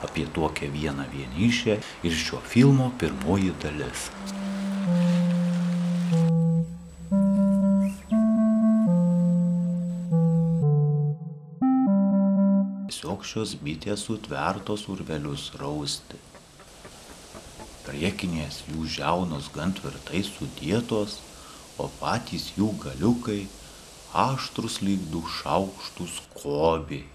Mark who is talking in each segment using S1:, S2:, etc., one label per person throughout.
S1: apie tokią vieną vienišę ir šio filmo pirmoji dalis. Tiesiog šios bitės sutvertos urvelius rausti. Priekinės jų žiaunos gan tvirtai sudėtos, o patys jų galiukai aštrus lyg du šaukštų skobiai.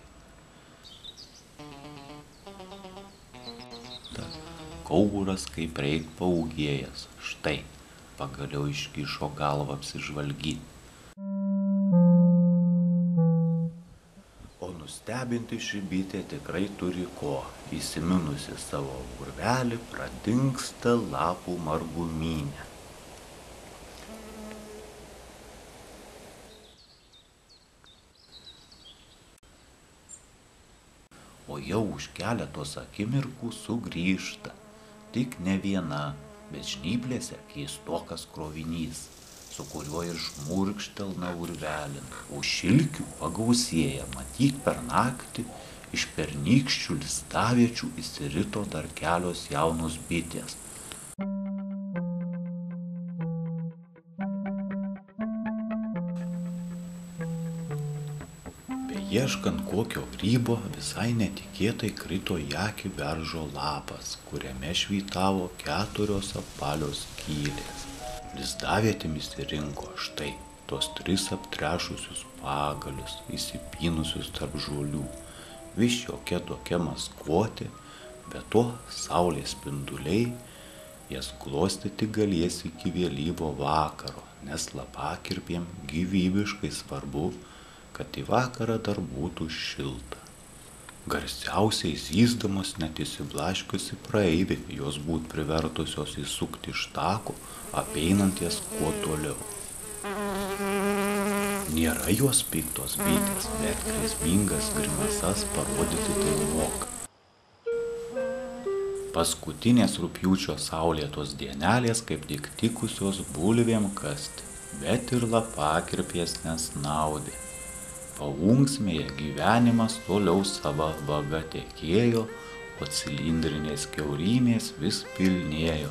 S1: Kauras kaip reik paūgėjęs, štai, pagaliau iškišo galvą apsižvalgyti. O nustebinti ši bitė tikrai turi ko, įsiminusi savo urvelį, pradingsta lapų margumynė. O jau už keletos akimirkų sugrįžta, tik ne viena, bet žnyplėse keistokas krovinys, su kuriuo ir šmurkštelna urvelin. O šilkių pagausėja, matyt per naktį iš pernykščių lizdaviečių išsirito dar kelios jaunos bitės. Ieškant kokio grybo, visai netikėtai krito į akį beržo lapas, kuriame švytavo 4 apvalios skylės. Lizdavietėmis rinko štai tos 3 aptrešusius pagalius, įsipynusius tarp žolių. Vis jokia tokia maskuotė, be to saulės spinduliai, jas glostyti galės iki vėlyvo vakaro, nes lapakirpėm gyvybiškai svarbu, kad į vakarą dar būtų šilta. Garsiausiai zyzdamos net įsiblaškiusi praeivį, jos būt privertusios įsukti iš tako, apeinant jas kuo toliau. Nėra jos piktos bitės, bet grėsmingas grimasas parodyti tai moka. Paskutinės rugpjūčio saulėtos dienelės kaip tik tikusios bulvėm kasti, bet ir lapakirpės nesnaudė. Paunksmėje gyvenimas toliau sava vaga tekėjo, o cilindrinės kiaurymės vis pilnėjo.